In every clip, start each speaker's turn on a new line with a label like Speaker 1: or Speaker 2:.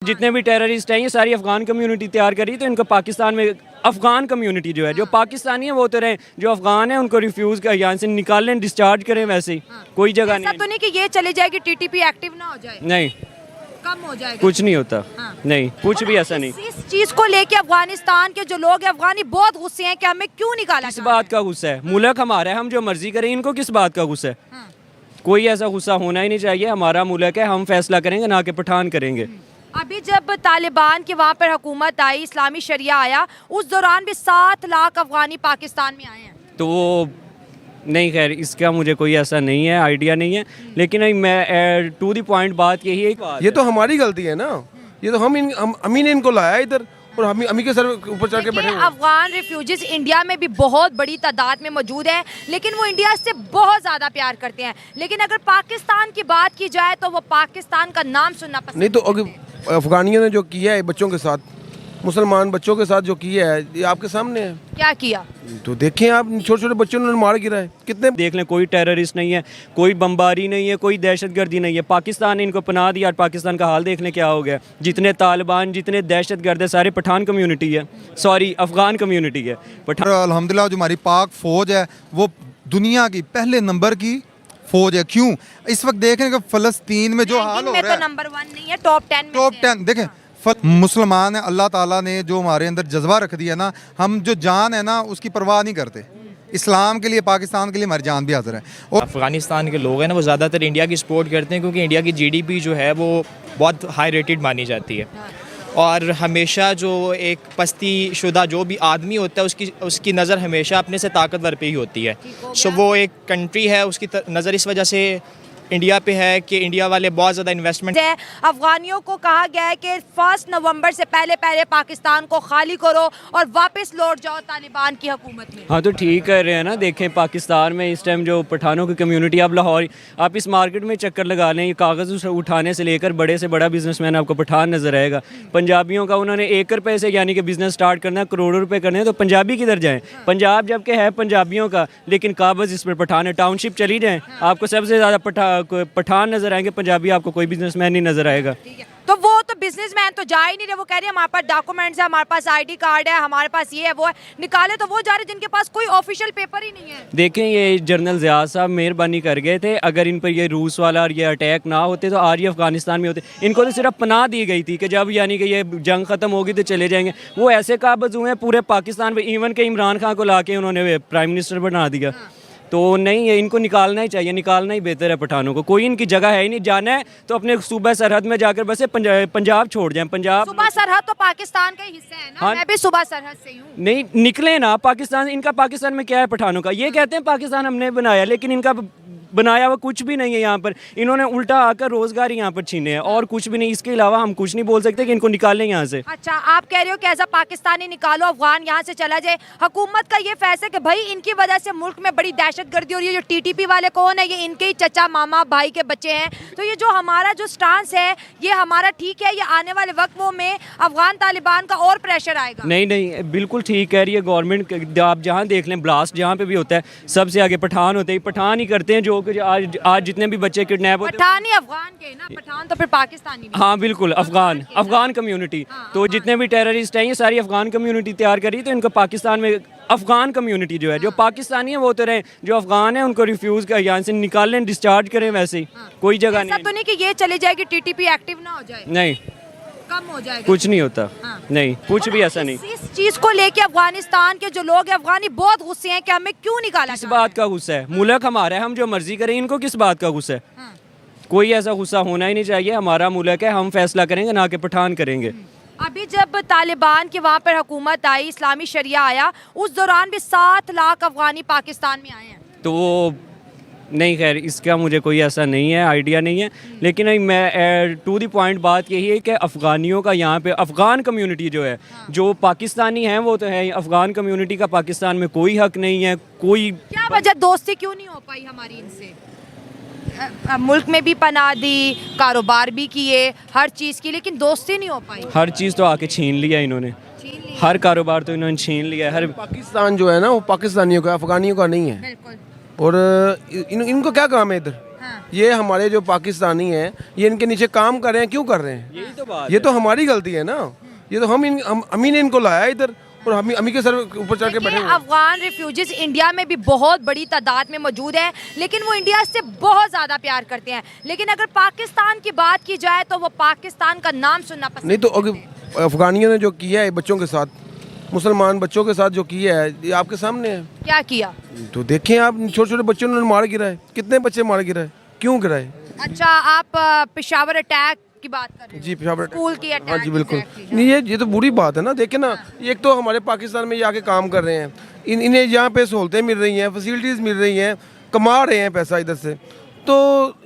Speaker 1: जितने भी टेररिस्ट हैं ये सारी अफगान कम्युनिटी तैयार करी, तो इनको पाकिस्तान में अफगान कम्युनिटी जो है, जो पाकिस्तानी है वो तो रहे, जो अफगान है उनको रिफ्यूज कर यहाँ से निकालें, डिस्चार्ज करें, वैसे ही कोई जगह
Speaker 2: ऐसा तो नहीं कि ये चले जाएगी टीटीपी एक्टिव ना हो जाए,
Speaker 1: नहीं
Speaker 2: कम हो जाएगा,
Speaker 1: कुछ नहीं होता, नहीं कुछ भी ऐसा नहीं।
Speaker 2: इस चीज को लेके अफगानिस्तान के जो लोग हैं अफगानी बहुत गुस्से हैं कि हमें क्यों निकाला।
Speaker 1: किस बात का गुस्सा है? मुल्क हमारा है, हम जो मर्जी करें, इनको किस बात का गुस्सा है? कोई ऐसा गुस्सा होना ही नहीं चाहिए। हमारा मुल्क है, हम फैसला करेंगे, ना कि पठान करेंगे।
Speaker 2: अभी जब तालिबान की वहाँ पर हुकूमत आई, इस्लामी शरिया आया, उस दौरान भी 7 लाख अफगानी पाकिस्तान में आए हैं।
Speaker 1: तो वो नहीं, खैर इसका मुझे कोई ऐसा नहीं है, आइडिया नहीं है, लेकिन मैं टू द पॉइंट बात यही है,
Speaker 3: ये तो हमारी गलती है ना, ये तो हम अमी ने इनको लाया इधर और हम अमी के सर ऊपर चढ़ के बैठे हुए हैं।
Speaker 2: अफगान रिफ्यूजीज इंडिया में भी बहुत बड़ी तादाद में मौजूद है, लेकिन वो इंडिया से बहुत ज़्यादा प्यार करते हैं। लेकिन अगर पाकिस्तान की बात की जाए तो वो पाकिस्तान का नाम सुनना पसंद
Speaker 3: नहीं। तो अगर अफगानियों ने जो किया है बच्चों के साथ, मुसलमान बच्चों के साथ जो किया है, ये आपके सामने है।
Speaker 2: क्या किया
Speaker 3: तो देखें आप, छोटे छोटे बच्चों ने मार गिरा है कितने।
Speaker 1: देख लें, कोई टेररिस्ट नहीं है, कोई बमबारी नहीं है, कोई दहशतगर्दी नहीं है। पाकिस्तान ने इनको पनाह दिया और पाकिस्तान का हाल देख लें क्या हो गया। जितने तालिबान, जितने दहशतगर्द है, सारे पठान कम्युनिटी है, सॉरी अफगान कम्युनिटी है। पठान
Speaker 4: अल्हम्दुलिल्लाह जो हमारी पाक फ़ौज है वो दुनिया की पहले नंबर की फ़ौज है। क्यों? इस वक्त देखें कि फ़लस्तीन में जो हाल हो रहा है,
Speaker 2: नंबर 1 नहीं है, टॉप 10
Speaker 4: टॉप 10 देखें। मुसलमान है, अल्लाह ताला ने जो हमारे अंदर जज्बा रख दिया ना, हम जो जान है ना उसकी परवाह नहीं करते। इस्लाम के लिए, पाकिस्तान के लिए हमारी जान भी हाजिर है। और
Speaker 5: अफ़गानिस्तान के लोग हैं ना वो ज़्यादातर इंडिया की सपोर्ट करते हैं, क्योंकि इंडिया की जीडीपी जो है वो बहुत हाई रेटेड मानी जाती है। और हमेशा जो एक पस्ती शुदा जो भी आदमी होता है उसकी नज़र हमेशा अपने से ताकतवर पे ही होती है। सो वो एक कंट्री है, उसकी नज़र इस वजह से इंडिया पे है कि इंडिया वाले बहुत ज़्यादा इन्वेस्टमेंट
Speaker 2: है। अफगानियों को कहा गया है कि 1 नवंबर से पहले पहले पाकिस्तान को खाली करो और वापस लौट जाओ तालिबान की हुकूमत में।
Speaker 1: हाँ तो ठीक कर रहे हैं ना। देखें पाकिस्तान में इस टाइम जो पठानों की कम्युनिटी, आप लाहौर, आप इस मार्केट में चक्कर लगा लें, ये कागज़ उठाने से लेकर बड़े से बड़ा बिजनेसमैन आपको पठान नजर आएगा। पंजाबियों का उन्होंने 1 रुपये से यानी कि बिजनेस स्टार्ट करना है, करोड़ों रुपए करने हैं, तो पंजाबी किधर जाएँ? पंजाब जबकि है पंजाबियों का, लेकिन कागज़ इस पर पठान है। टाउनशिप चली जाएँ, आपको सबसे ज़्यादा पठान नजर आएंगे, पंजाबी आपको कोई बिजनेसमैन नहीं नजर आएगा।
Speaker 2: तो वो तो बिजनेसमैन तो जा ही नहीं रहे, वो कह रहे हैं हमारे पास डॉक्यूमेंट्स है, हमारे पास आईडी कार्ड है, हमारे पास ये है वो है। निकाले तो वो जा रहे जिनके पास कोई ऑफिशियल पेपर ही नहीं है।
Speaker 1: देखें ये जनरल ज़ियाद साहब मेहरबानी कर गए थे, अगर इन पर ये रूस वाला और ये अटैक ना होते तो आज ये अफगानिस्तान में होते। इनको तो सिर्फ पनाह दी गई थी कि जब यानी कि ये जंग ख़त्म होगी तो चले जाएंगे। वो ऐसे काबज़ हुए हैं पूरे पाकिस्तान में, इवन के इमरान खान को ला के उन्होंने प्राइम मिनिस्टर बना दिया। तो नहीं है, इनको निकालना ही चाहिए, निकालना ही बेहतर है पठानों को। कोई इनकी जगह है ही नहीं। जाना है तो अपने सूबा सरहद में जाकर बस पंजाब छोड़ जाएं। पंजाब
Speaker 2: सूबा सरहद तो पाकिस्तान का हिस्सा है ना।
Speaker 1: हाँ,
Speaker 2: मैं भी सूबा सरहद से हूँ।
Speaker 1: नहीं निकले ना पाकिस्तान। इनका पाकिस्तान में क्या है पठानों का? ये कहते हैं पाकिस्तान हमने बनाया, लेकिन इनका बनाया हुआ कुछ भी नहीं है। यहाँ पर इन्होंने उल्टा आकर रोजगार यहाँ पर छीने हैं और कुछ भी नहीं। इसके अलावा हम कुछ नहीं बोल सकते कि इनको निकालें यहाँ से।
Speaker 2: अच्छा, आप कह रहे हो कि ऐसा पाकिस्तानी निकालो, अफगान यहाँ से चला जाए। हुकूमत का ये फैसला कि भाई इनकी वजह से मुल्क में बड़ी दहशतगर्दी हो रही है। जो टीटीपी वाले कौन है? ये इनके ही चचा मामा भाई के बच्चे हैं। तो ये जो हमारा जो स्टांस है ये हमारा ठीक है, ये आने वाले वक्त में अफगान तालिबान का और प्रेशर आएगा?
Speaker 1: नहीं नहीं, बिल्कुल ठीक कह रही है गवर्नमेंट। आप जहाँ देख लें, ब्लास्ट जहाँ पे भी होता है सबसे आगे पठान होते हैं। पठान ही करते हैं जो आज जितने भी बच्चे किडनैप होते हैं।
Speaker 2: पठान ही अफगान के ना, पठान तो फिर पाकिस्तानी भी।
Speaker 1: हाँ बिल्कुल, अफगान कम्युनिटी। तो जितने भी टेररिस्ट हैं ये सारी अफगान कम्युनिटी तैयार करी, तो इनको पाकिस्तान में अफगान कम्युनिटी जो है, जो पाकिस्तानी है वो तो रहे, जो अफगान है उनको रिफ्यूज कर यहाँ से निकालें, डिस्चार्ज करें, वैसे ही कोई जगह नहीं।
Speaker 2: ऐसा तो नहीं कि ये चले जाएगी टीटीपी एक्टिव ना हो जाए,
Speaker 1: नहीं
Speaker 2: कम हो जाएगा,
Speaker 1: कुछ नहीं होता। नहीं कुछ भी ऐसा नहीं।
Speaker 2: इस चीज को लेके अफगानिस्तान के जो लोग हैं अफगानी बहुत गुस्से हैं कि हमें क्यों निकाला।
Speaker 1: किस बात का गुस्सा है? मुल्क हमारा है, हम जो मर्जी करें, इनको किस बात का गुस्सा है? कोई ऐसा गुस्सा होना ही नहीं चाहिए। हमारा मुल्क है, हम फैसला करेंगे, ना कि पठान करेंगे।
Speaker 2: अभी जब तालिबान की वहाँ पर हुकूमत आई, इस्लामी शरिया आया, उस दौरान भी 7 लाख अफगानी पाकिस्तान में आए हैं।
Speaker 1: तो वो नहीं, खैर इसका मुझे कोई ऐसा नहीं है, आइडिया नहीं है, लेकिन मैं टू द पॉइंट बात यही है कि अफ़गानियों का यहाँ पे अफ़गान कम्युनिटी जो है, जो पाकिस्तानी हैं वो तो है, अफ़गान कम्युनिटी का पाकिस्तान में कोई हक नहीं है। कोई
Speaker 2: क्या वजह, दोस्ती क्यों नहीं हो पाई हमारी इनसे? मुल्क में भी पनाह दी, कारोबार भी किए, हर चीज़ की, लेकिन दोस्ती नहीं हो पाई।
Speaker 1: हर चीज़ तो आके छीन लिया इन्होंने, हर कारोबार तो इन्होंने छीन लिया। हर
Speaker 3: पाकिस्तान जो है ना वो पाकिस्तानियों का, अफगानियों का नहीं है।
Speaker 2: बिल्कुल।
Speaker 3: और इनको क्या काम है इधर? ये हमारे जो पाकिस्तानी हैं ये इनके नीचे काम कर रहे हैं, क्यों कर रहे हैं?
Speaker 1: यही तो बात
Speaker 3: ये तो हमारी गलती है ना, ये तो हम ही ने इनको लाया इधर और हम ही के सर ऊपर चढ़ के बैठे
Speaker 2: देखिए,
Speaker 3: हुए हैं।
Speaker 2: अफगान रिफ्यूजीज इंडिया में भी बहुत बड़ी तादाद में मौजूद है, लेकिन वो इंडिया से बहुत ज़्यादा प्यार करते हैं। लेकिन अगर पाकिस्तान की बात की जाए तो वो पाकिस्तान का नाम सुनना पसंद
Speaker 3: नहीं तो अगर अफगानियों ने जो किया है बच्चों के साथ, मुसलमान बच्चों के साथ जो किया है ये आपके सामने है।
Speaker 2: क्या किया?
Speaker 3: तो देखें आप, छोटे छोटे बच्चों ने मार गिराए, कितने बच्चे मार गिराए, क्यों गिराए?
Speaker 2: अच्छा, आप पेशावर अटैक की बात कर रहे हैं?
Speaker 3: जी पेशावर
Speaker 2: स्कूल की
Speaker 3: हाँ
Speaker 2: अटैक
Speaker 3: जी बिल्कुल।
Speaker 2: exactly।
Speaker 3: नहीं ये तो बुरी बात है ना। देखे ना, एक तो हमारे पाकिस्तान में ये आके काम कर रहे हैं, इन्हें यहाँ पे सहूलतें मिल रही हैं, फैसिलिटीज़ मिल रही हैं, कमा रहे हैं पैसा इधर से, तो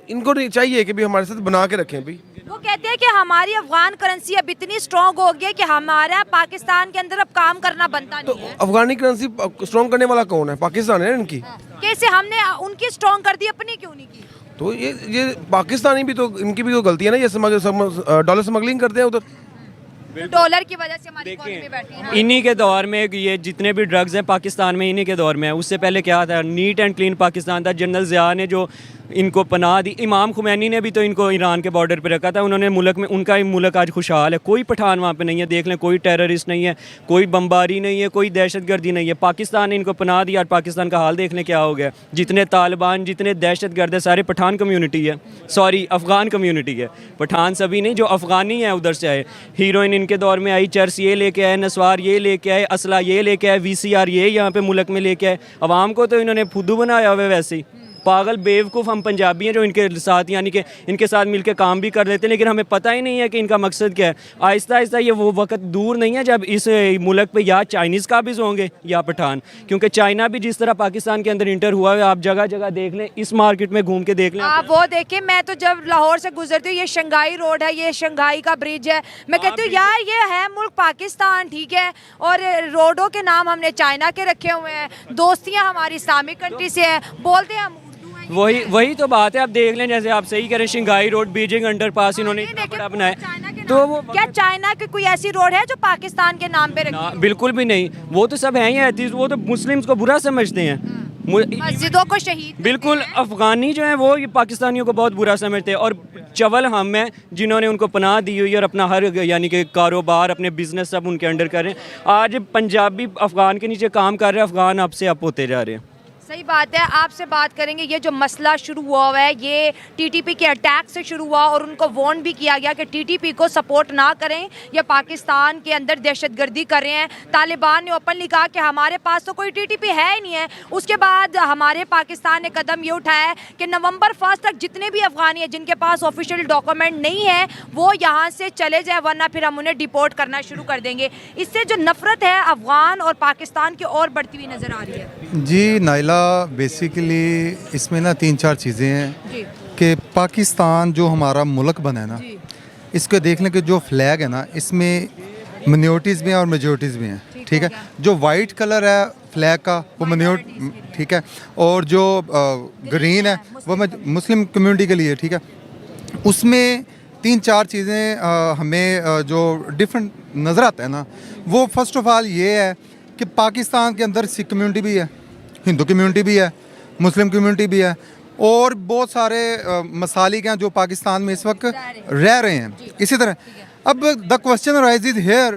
Speaker 3: इनको नहीं चाहिए कि भी हमारे साथ बना के रखें भी।
Speaker 2: वो कहते हैं कि हमारी अफगान करेंसी अब इतनी स्ट्रॉन्ग हो गई है कि हमारा पाकिस्तान के अंदर अब काम करना बनता
Speaker 3: तो
Speaker 2: नहीं है।
Speaker 3: अफगानी करेंसी स्ट्रॉन्ग करने वाला कौन है? पाकिस्तान है ना इनकी।
Speaker 2: कैसे हमने उनकी स्ट्रॉन्ग कर दी, अपनी क्यों नहीं की?
Speaker 3: तो ये पाकिस्तानी भी तो, इनकी भी तो गलती है ना, ये डॉलर स्मगलिंग करते हैं उधर।
Speaker 2: डॉलर की वजह से हमारी इकोनॉमी बैठी है।
Speaker 1: इन्हीं के दौर में ये जितने भी ड्रग्स हैं पाकिस्तान में, इन्हीं के दौर में है। उससे पहले क्या था? नीट एंड क्लीन पाकिस्तान था। जनरल ज़िया ने जो इनको पनाह दी, इमाम खुमैनी ने भी तो इनको ईरान के बॉर्डर पे रखा था। उन्होंने मुल्क में, उनका ही मुल्क आज खुशहाल है, कोई पठान वहाँ पे नहीं है, देख लें, कोई टेररिस्ट नहीं है, कोई बमबारी नहीं है, कोई दहशतगर्दी नहीं है। पाकिस्तान ने इनको पनाह दी और पाकिस्तान का हाल देख लें क्या हो गया। जितने तालिबान, जितने दहशतगर्द है, सारे पठान कम्यूनिटी है, सॉरी अफ़गान कम्यूनिटी है। पठान सभी नहीं, जो अफ़गानी है उधर से आए। हीरोइन इनके दौर में आई, चर्च ये लेके आए, नस्वार ये लेके आए, असला ये लेके आए, VCR ये यहाँ पे मुल्क में लेके आए। अवाम को तो इन्होंने फुद्दू बनाया हुआ है वैसे ही। पागल बेवकूफ़ हम पंजाबी हैं जो इनके साथ, यानी कि इनके साथ मिलके काम भी कर लेते हैं, लेकिन हमें पता ही नहीं है कि इनका मकसद क्या है। आहिस्ता आहिस्ता ये वो वक्त दूर नहीं है जब इस मुल्क पे या चाइनीज़ काबिज़ होंगे या पठान, क्योंकि चाइना भी जिस तरह पाकिस्तान के अंदर इंटर हुआ है, आप जगह जगह देख लें, इस मार्केट में घूम के देख लें।
Speaker 2: आप वो देखें, मैं तो जब लाहौर से गुजरती हूँ, ये शंघाई रोड है, ये शंघाई का ब्रिज है, मैं कहती हूँ यार ये है मुल्क पाकिस्तान, ठीक है, और रोडों के नाम हमने चाइना के रखे हुए हैं, दोस्तियाँ हमारी इस्लामिक कंट्री से हैं, बोलते हैं हम
Speaker 1: वही तो बात है। आप देख लें, जैसे आप सही करें, शंघाई रोड, बीजिंग अंडरपास इन्होंने इतना बड़ा बनाया, तो वो
Speaker 2: क्या चाइना की कोई ऐसी रोड है जो पाकिस्तान के नाम पे रखी है?
Speaker 1: बिल्कुल भी नहीं। वो तो सब हैं ही, वो तो मुस्लिम्स को बुरा समझते हैं।
Speaker 2: मस्जिदों को शहीद
Speaker 1: बिल्कुल, अफगानी जो है वो ये पाकिस्तानियों को बहुत बुरा समझते हैं, और चवल हम हैं जिन्होंने उनको पनाह दी हुई है और अपना हर, यानी कि कारोबार, अपने बिजनेस सब उनके अंडर कर रहे हैं। आज पंजाबी अफगान के नीचे काम कर रहे हैं, अफगान अब से अप होते जा रहे हैं।
Speaker 2: सही बात है। आपसे बात करेंगे, ये जो मसला शुरू हुआ है ये टीटीपी के अटैक से शुरू हुआ और उनको वार्न भी किया गया कि टीटीपी को सपोर्ट ना करें, ये पाकिस्तान के अंदर दहशतगर्दी कर रहे हैं। तालिबान ने ओपनली कहा कि हमारे पास तो कोई टीटीपी है ही नहीं है। उसके बाद हमारे पाकिस्तान ने कदम ये उठाया है कि नवंबर 1 तक जितने भी अफगानी हैं जिनके पास ऑफिशियल डॉक्यूमेंट नहीं है वो यहाँ से चले जाए, वरना फिर हम उन्हें डिपोर्ट करना शुरू कर देंगे। इससे जो नफरत है अफगान और पाकिस्तान की और बढ़ती हुई नज़र आ रही है।
Speaker 4: जी नाइला, बेसिकली इसमें ना 3-4 चीज़ें हैं कि पाकिस्तान जो हमारा मुल्क बना है ना, इसको देख लें कि जो फ्लैग है ना, इसमें मिनोरिटीज़ भी हैं और मेजॉरिटीज़ भी हैं, ठीक है। जो वाइट कलर है फ्लैग का वो मिनोरिटी, ठीक है, और जो ग्रीन है वो मुस्लिम कम्युनिटी के लिए, ठीक है। उसमें 3-4 चीज़ें हमें जो डिफरेंट नज़र आता है ना, वो फर्स्ट ऑफ ऑल ये है कि पाकिस्तान के अंदर सिख कम्युनिटी भी है, हिंदू कम्युनिटी भी है, मुस्लिम कम्युनिटी भी है, और बहुत सारे मसालिक हैं जो पाकिस्तान में इस वक्त रह रहे हैं। इसी तरह अब द क्वेश्चन राइजेज हियर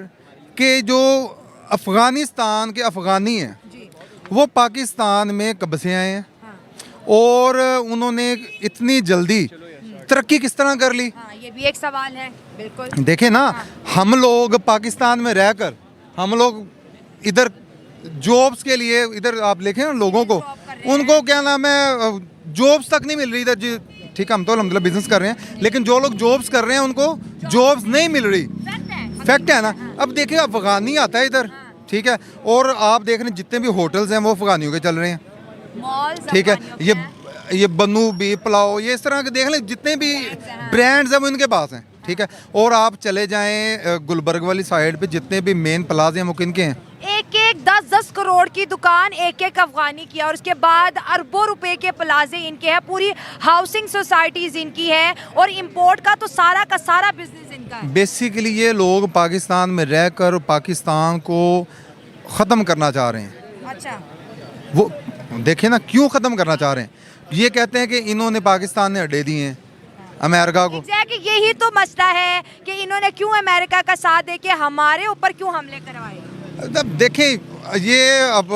Speaker 4: कि जो अफ़गानिस्तान के अफ़गानी हैं वो पाकिस्तान में कब से आए हैं और उन्होंने इतनी जल्दी तरक्की किस तरह कर ली?
Speaker 2: ये भी एक सवाल है। बिल्कुल
Speaker 4: देखें ना, हम लोग पाकिस्तान में रहकर हम लोग इधर जॉब्स के लिए, इधर आप देखें ना लोगों को, उनको क्या नाम है, जॉब्स तक नहीं मिल रही इधर। ठीक है, हम तो अल्हम्दुलिल्लाह बिजनेस कर रहे हैं, लेकिन जो लोग जॉब्स कर रहे हैं उनको जॉब्स नहीं मिल रही। फैक्ट है ना। अब देखिए अफगानी आता है इधर, ठीक है, और आप देख रहे हैं जितने भी होटल्स हैं वो अफगानियों के चल रहे हैं, ठीक है। ये बनू भी, पुलाव, ये इस तरह के देख लें जितने भी ब्रांड्स हैं वो इनके पास हैं, ठीक है। और आप चले जाएं गुलबर्ग वाली साइड पे, जितने भी मेन प्लाजे हैं वो किनके हैं?
Speaker 2: एक 10-10 करोड़ की दुकान एक अफगानी की, और उसके बाद अरबों रुपए के प्लाजे इनके हैं, पूरी हाउसिंग सोसाइटीज इनकी है, और इंपोर्ट का तो सारा का सारा बिजनेस इनका है।
Speaker 4: बेसिकली ये लोग पाकिस्तान में रहकर पाकिस्तान को ख़त्म करना चाह रहे हैं।
Speaker 2: अच्छा,
Speaker 4: वो देखें ना क्यों ख़त्म करना चाह रहे हैं, ये कहते हैं कि इन्होंने पाकिस्तान ने अड्डे दिए हैं अमेरिका को।
Speaker 2: एग्जैक्टली यही तो मसला है कि इन्होंने क्यों अमेरिका का साथ देके हमारे ऊपर क्यों हमले करवाए।
Speaker 4: अब देखें ये अब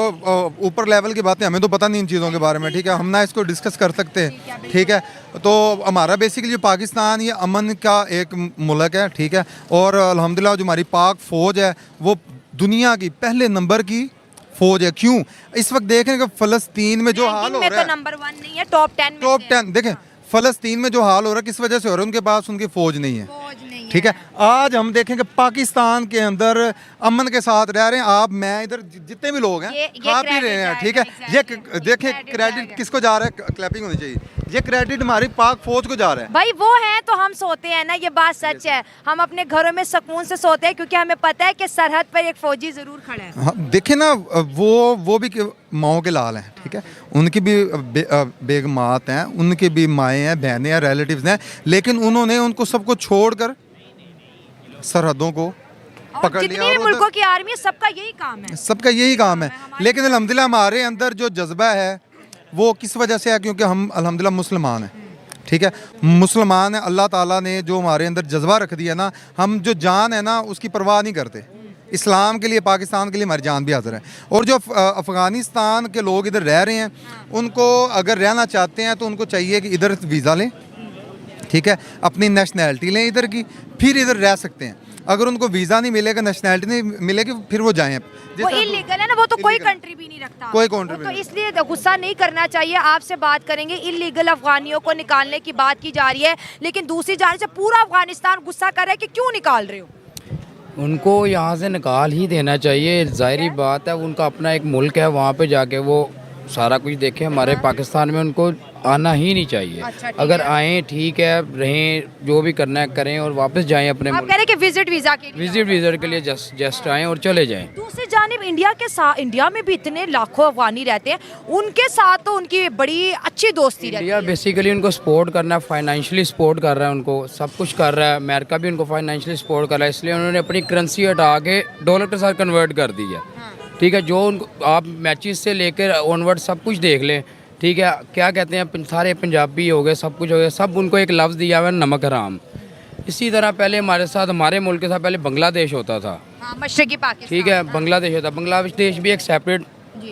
Speaker 4: ऊपर लेवल की बातें हमें तो पता नहीं इन चीज़ों के बारे में, ठीक है, हम ना इसको डिस्कस कर सकते हैं, ठीक है। तो हमारा बेसिकली पाकिस्तान ये अमन का एक मुल्क है, ठीक है, और अल्हम्दुलिल्लाह जो हमारी पाक फ़ौज है वो दुनिया की पहले नंबर की फ़ौज है। क्यों इस वक्त देखें कि फ़लस्तीन में जो हाल हो रहा है,
Speaker 2: नंबर 1 नहीं है, टॉप 10 में
Speaker 4: टॉप 10 देखें फ़लस्तीन में जो हाल हो रहा है किस वजह से हो रहा है, उनके पास उनकी फ़ौज नहीं है, ठीक है। आज हम देखें कि पाकिस्तान के अंदर अमन के साथ रह रहे हैं, आप मैं इधर जितने भी लोग हैं खा पी रहे हैं, ठीक है। ये देखें क्रेडिट किसको जा रहा है, क्लैपिंग होनी चाहिए, ये क्रेडिट हमारी पाक फौज को जा रहा है।
Speaker 2: भाई वो है तो हम सोते हैं ना, ये बात सच है, हम अपने घरों में सुकून से सोते हैं क्योंकि हमें पता है कि सरहद पर एक फौजी जरूर खड़ा है।
Speaker 4: हाँ, देखें ना वो भी माओ के लाल हैं, ठीक है, उनकी भी बेगमात हैं, उनकी भी माएँ हैं, बहनें हैं, रिलेटिव्स हैं, लेकिन उन्होंने उनको सबको छोड़कर सरहदों को पकड़ लिया।
Speaker 2: जितनी भी मुल्कों की आर्मी है सबका यही काम है,
Speaker 4: सबका यही काम है। लेकिन अल्हम्दुलिल्लाह हमारे अंदर जो जज्बा है वो किस वजह से है, क्योंकि हम अल्हम्दुलिल्लाह मुसलमान हैं, ठीक है, मुसलमान है। अल्लाह ताला ने जो हमारे अंदर जज्बा रख दिया ना, हम जो जान है ना उसकी परवाह नहीं करते। इस्लाम के लिए, पाकिस्तान के लिए हमारी जान भी हाजिर है। और जो अफ़गानिस्तान के लोग इधर रह रहे हैं, उनको अगर रहना चाहते हैं तो उनको चाहिए कि इधर वीज़ा लें, ठीक है, अपनी नेशनैलिटी लें इधर की, फिर इधर रह सकते हैं। अगर उनको वीज़ा नहीं मिलेगा, नेशनैलिटी नहीं मिलेगी, फिर वो जाएं।
Speaker 2: वो इलीगल है ना, वो तो कोई कंट्री भी नहीं रखता,
Speaker 4: कोई कंट्री
Speaker 2: तो इसलिए गुस्सा नहीं करना चाहिए। आपसे बात करेंगे, इलीगल अफगानियों को निकालने की बात की जा रही है, लेकिन दूसरी जान से पूरा अफगानिस्तान गुस्सा कर रहा है कि क्यों निकाल रहे हो।
Speaker 6: उनको यहाँ से निकाल ही देना चाहिए, जाहिर बात है, उनका अपना एक मुल्क है, वहाँ पे जाके वो सारा कुछ देखें। हमारे पाकिस्तान में उनको आना ही नहीं चाहिए। अगर आएँ ठीक है, रहें, जो भी करना है करें और वापस जाएं अपने
Speaker 2: आप कह रहे हैं कि विजिट वीजा के लिए,
Speaker 6: विजिट के लिए जस्ट आएँ और चले जाएं।
Speaker 2: दूसरी जानिब इंडिया के साथ, इंडिया में भी इतने लाखों अफगानी रहते हैं, उनके साथ तो उनकी बड़ी अच्छी दोस्ती रहती है।
Speaker 6: इंडिया बेसिकली उनको सपोर्ट करना है, फाइनेंशियली सपोर्ट कर रहा है, उनको सब कुछ कर रहा है। अमेरिका भी उनको फाइनेंशियली सपोर्ट कर रहा है, इसलिए उन्होंने अपनी करेंसी हटा के डॉलर के साथ कन्वर्ट कर दी है, ठीक है। जो उनको आप मैचेस से लेकर ऑनवर्ड सब कुछ देख लें, ठीक है, क्या कहते हैं, सारे पंजाबी हो गए, सब कुछ हो गया, सब उनको एक लफ्ज़ दिया हुआ है, नमक हराम। इसी तरह पहले हमारे साथ, हमारे मुल्क के साथ पहले बांग्लादेश होता था,
Speaker 2: मशरकी पाकिस्तान,
Speaker 6: ठीक है, बांग्लादेश होता, बांग्लादेश भी एक सेपरेट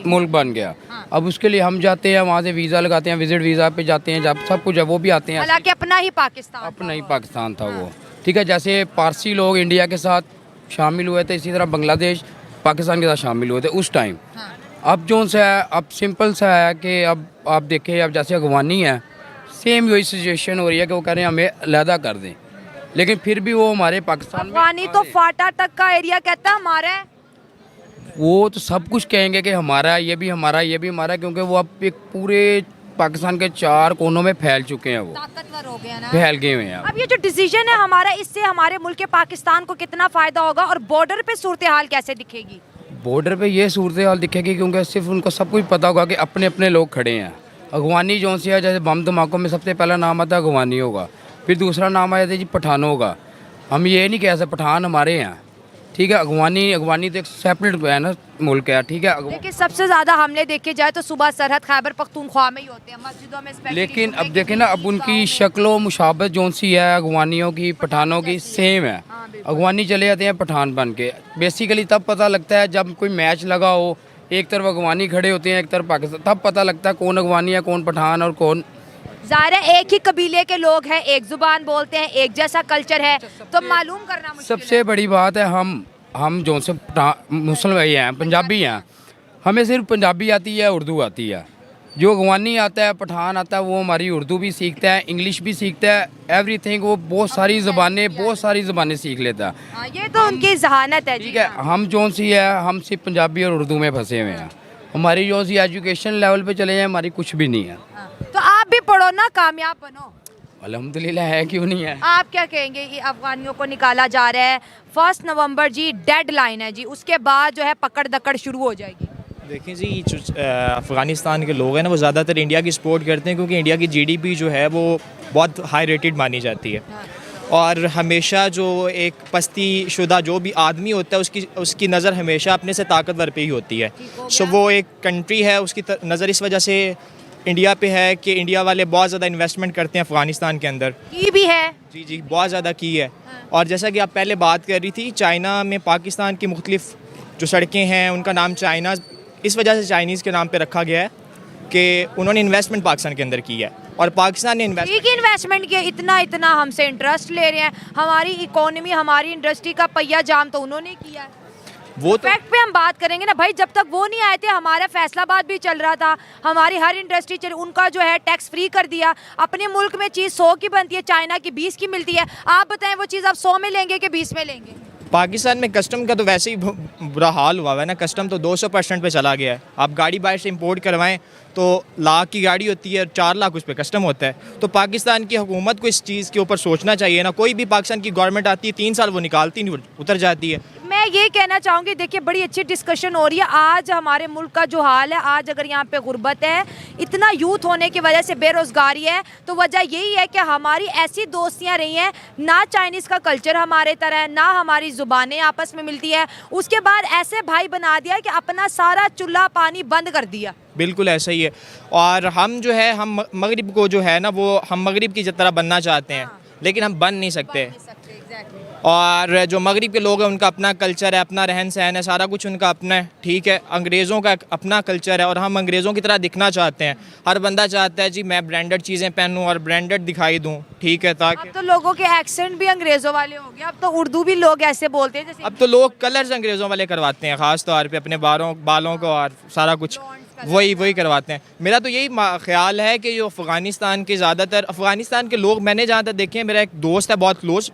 Speaker 6: मुल्क बन गया। अब उसके लिए हम जाते हैं, वहाँ से वीज़ा लगाते हैं, विजिट वीज़ा पे जाते हैं, जब सब कुछ है वो भी आते हैं।
Speaker 2: हालांकि अपना ही पाकिस्तान,
Speaker 6: अपना ही पाकिस्तान था वो, ठीक है। जैसे पारसी लोग इंडिया के साथ शामिल हुए थे, इसी तरह बांग्लादेश पाकिस्तान के साथ शामिल हुए थे उस टाइम। अब जो सा है, अब सिंपल सा है कि अब आप देखें, अब जैसे अगवानी है, सेम वही सिचुएशन हो रही है कि वो कह रहे हैं हमें अलहदा कर दें, लेकिन फिर भी वो हमारे पाकिस्तान में
Speaker 2: अफगानी तो फाटा तक का एरिया कहता है हमारा है।
Speaker 6: वो तो सब कुछ कहेंगे कि हमारा, ये भी हमारा, ये भी हमारा, क्योंकि वो अब एक पूरे पाकिस्तान के 4 कोनों में फैल चुके हैं, वो
Speaker 2: ताकतवर हो गया ना,
Speaker 6: फैल गए हुए हैं।
Speaker 2: अब ये जो डिसीजन है हमारा, इससे हमारे मुल्क के पाकिस्तान को कितना फायदा होगा और बॉर्डर पे सूरत हाल कैसे दिखेगी?
Speaker 6: बॉर्डर पे ये सूरत हाल दिखेगी क्योंकि सिर्फ उनको सब कुछ पता होगा कि अपने अपने लोग खड़े हैं। अगवानी जो सी है, जैसे बम धमाकों में सबसे पहला नाम आता है अगवानी होगा, फिर दूसरा नाम आया था जी पठानों का। हम ये नहीं कह सकते पठान हमारे हैं, ठीक है, अगवानी तो एक सेपरेट है ना मुल्क है, ठीक है।
Speaker 2: लेकिन सबसे ज्यादा हमले देखे जाए तो सुबह सरहद खैबर पख्तूनख्वा में ही होते हैं, मस्जिदों में स्पेशली।
Speaker 6: लेकिन अब देखें ना, अब उनकी शक्लो मुशाबत जो सी है अगवानियों की, पठानों की सेम है। अगवानी चले जाते हैं पठान बन के। बेसिकली तब पता लगता है जब कोई मैच लगा हो, एक तरफ अगवानी खड़े होते हैं, एक तरफ पाकिस्तान, तब पता लगता है कौन अगवानी है, कौन पठान और कौन।
Speaker 2: ज़ाहिर है एक ही कबीले के लोग हैं, एक जुबान बोलते हैं, एक जैसा कल्चर है, तो मालूम करना मुश्किल है।
Speaker 6: सबसे बड़ी बात है, हम जो से मुस्लिम हैं, पंजाबी हैं, हमें सिर्फ पंजाबी आती है, उर्दू आती है। जो अगवानी आता है, पठान आता है, वो हमारी उर्दू भी सीखता है, इंग्लिश भी सीखता है, एवरीथिंग, वो बहुत सारी ज़बानें सीख लेता है।
Speaker 2: ये तो उनकी जहानत है,
Speaker 6: ठीक है। हम जो सी है, हम सिर्फ पंजाबी और उर्दू में फंसे हुए हैं। हमारी जो सी एजुकेशन लेवल पे चले जाए, हमारी कुछ भी नहीं है।
Speaker 2: तो आप भी पढ़ो ना, कामयाब बनो।
Speaker 6: अल्हम्दुलिल्लाह है, क्यों नहीं है।
Speaker 2: आप क्या कहेंगे, ये अफगानियों को निकाला जा रहा है, 1 नवंबर जी डेडलाइन है जी, उसके बाद जो है पकड़ दकड़ शुरू हो जाएगी।
Speaker 5: देखिए जी, जो अफ़गानिस्तान के लोग हैं ना, वो ज़्यादातर इंडिया की सपोर्ट करते हैं क्योंकि इंडिया की जीडीपी जो है वो बहुत हाई रेटेड मानी जाती है। और हमेशा जो एक पस्ती शुदा जो भी आदमी होता है, उसकी नज़र हमेशा अपने से ताकतवर पे ही होती है। सो वो एक कंट्री है, उसकी नज़र इस वजह से इंडिया पे है कि इंडिया वाले बहुत ज़्यादा इन्वेस्टमेंट करते हैं अफ़गानिस्तान के अंदर।
Speaker 2: की भी है।
Speaker 5: जी जी, बहुत ज़्यादा की है। और जैसा कि आप पहले बात कर रही थी, चाइना में पाकिस्तान की मुख्तलिफ जो सड़कें हैं उनका नाम चाइना इस वजह से चाइनीज़ के नाम पे रखा गया है कि उन्होंने इन्वेस्टमेंट पाकिस्तान के अंदर की है और पाकिस्तान ने
Speaker 2: ठीक इन्वेस्टमेंट किया, इतना हमसे इंटरेस्ट ले रहे हैं, हमारी इकोनॉमी हमारी इंडस्ट्री का पहिया जाम तो उन्होंने किया है।
Speaker 5: वो तो
Speaker 2: फैक्ट पे हम बात करेंगे ना भाई, जब तक वो नहीं आए थे हमारा फैसलाबाद भी चल रहा था, हमारी हर इंडस्ट्री चल, उनका जो है टैक्स फ्री कर दिया। अपने मुल्क में चीज़ 100 की बनती है, चाइना की 20 की मिलती है। आप बताएं वो चीज़ आप 100 में लेंगे कि 20 में लेंगे?
Speaker 5: पाकिस्तान में कस्टम का तो वैसे ही बुरा हाल हुआ है ना, कस्टम तो 200% पे चला गया है। आप गाड़ी बाहर से इंपोर्ट करवाएं तो लाख की गाड़ी होती है, 4 लाख उस पर कस्टम होता है। तो पाकिस्तान की हुकूमत को इस चीज़ के ऊपर सोचना चाहिए ना। कोई भी पाकिस्तान की गवर्नमेंट आती है 3 साल वो निकालती नहीं, उतर जाती है।
Speaker 2: मैं ये कहना चाहूँगी, देखिए बड़ी अच्छी डिस्कशन हो रही है। आज हमारे मुल्क का जो हाल है, आज अगर यहाँ पे गुर्बत है, इतना यूथ होने की वजह से बेरोज़गारी है, तो वजह यही है कि हमारी ऐसी दोस्तियाँ रही हैं, ना चाइनीज़ का कल्चर हमारे तरह है, ना हमारी ज़ुबानें आपस में मिलती है। उसके बाद ऐसे भाई बना दिया कि अपना सारा चूल्हा पानी बंद कर दिया।
Speaker 5: बिल्कुल ऐसा ही है। और हम जो है, हम मगरिब को जो है ना, वो हम मगरिब की तरह बनना चाहते हैं, लेकिन हम बन नहीं सकते। और जो मगरिब के लोग हैं उनका अपना कल्चर है, अपना रहन सहन है, सारा कुछ उनका अपना है, ठीक है। अंग्रेज़ों का अपना कल्चर है और हम अंग्रेज़ों की तरह दिखना चाहते हैं। हर बंदा चाहता है जी मैं ब्रांडेड चीज़ें पहनूं और ब्रांडेड दिखाई दूं, ठीक है। ताकि
Speaker 2: अब तो लोगों के एक्सेंट भी अंग्रेज़ों वाले हो गए, अब तो उर्दू भी लोग ऐसे बोलते हैं जैसे
Speaker 5: अब तो लोग कलर्स अंग्रेज़ों वाले करवाते हैं, ख़ास तौर पे अपने बालों को और सारा कुछ वही करवाते हैं। मेरा तो यही ख्याल है कि जो अफ़गानिस्तान के ज़्यादातर अफ़गानिस्तान के लोग मैंने जहाँ तक देखे हैं, मेरा एक दोस्त है बहुत क्लोज,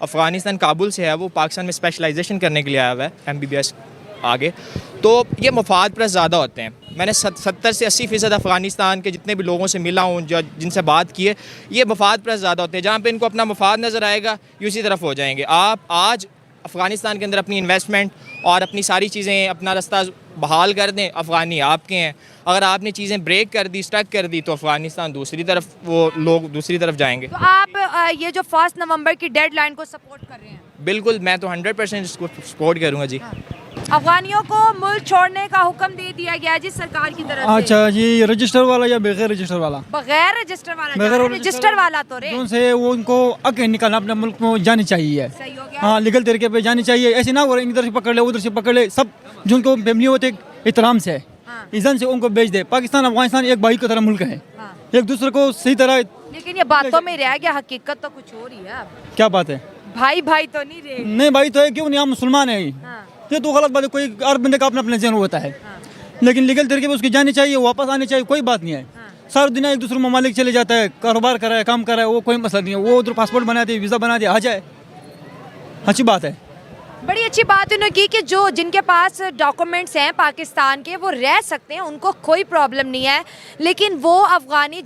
Speaker 5: अफ़गानिस्तान काबुल से है, वो पाकिस्तान में स्पेशलाइजेशन करने के लिए आया हुआ है, MBBS आगे। तो ये मफाद पर ज़्यादा होते हैं। मैंने 70 से 80% अफ़गानिस्तान के जितने भी लोगों से मिला हूँ, जिनसे बात की है, ये मफाद पर ज़्यादा होते हैं। जहाँ पे इनको अपना मफाद नज़र आएगा ये उसी तरफ हो जाएंगे। आप आज अफ़गानिस्तान के अंदर अपनी इन्वेस्टमेंट और अपनी सारी चीज़ें, अपना रास्ता बहाल कर दें, अफ़गानी आपके हैं। अगर आपने चीज़ें ब्रेक कर दी, स्टक कर दी, तो अफ़गानिस्तान दूसरी तरफ, वो लोग दूसरी तरफ जाएंगे।
Speaker 2: तो आप ये जो 1 नवंबर की डेडलाइन को सपोर्ट कर रहे हैं?
Speaker 5: बिल्कुल, मैं तो 100% इसको सपोर्ट करूँगा जी।
Speaker 2: अफगानियों को मुल्क छोड़ने का हुक्म दे दिया गया जी सरकार की तरफ से।
Speaker 7: अच्छा जी, रजिस्टर वाला या बगैर रजिस्टर वाला?
Speaker 2: बगैर रजिस्टर वाला।
Speaker 7: बगैर
Speaker 2: रजिस्टर वाला तो रे
Speaker 7: से वो उनको आगे निकालना, अपने मुल्क में जानी चाहिए।
Speaker 2: सही हो गया।
Speaker 7: हाँ, लीगल तरीके पे जानी चाहिए। ऐसे ना हो इधर से पकड़ ले उधर से पकड़ ले, सब जो उनको फैमिली होते एहतराम से, इज़्ज़त से उनको भेज दे। पाकिस्तान अफगानिस्तान एक भाई की तरह मुल्क है, एक दूसरे को सही तरह।
Speaker 2: लेकिन ये बातों में रह गया, हकीकत तो कुछ हो रही है। अब
Speaker 7: क्या बात है?
Speaker 2: भाई भाई तो नहीं रहे।
Speaker 7: नहीं भाई तो है, क्यों नहीं, हम मुसलमान है। ये तो गलत बात है। कोई हर बंदे का अपना अपना जहन होता है, लेकिन लीगल तरीके पे उसकी जानी चाहिए, वापस आनी चाहिए, कोई बात नहीं है। सारा दुनिया एक दूसरे ममालिक चले जाता है, कारोबार कर रहा है, काम कर रहा है, वो कोई मसला नहीं है। वो उधर पासपोर्ट बना दे, वीज़ा बना दे, आ जाए, अच्छी बात है।
Speaker 2: बड़ी अच्छी बात उन्होंने की कि जो जिनके पास डॉक्यूमेंट्स हैं पाकिस्तान के, वो रह सकते हैं, उनको कोई प्रॉब्लम नहीं है। लेकिन वो अफगानी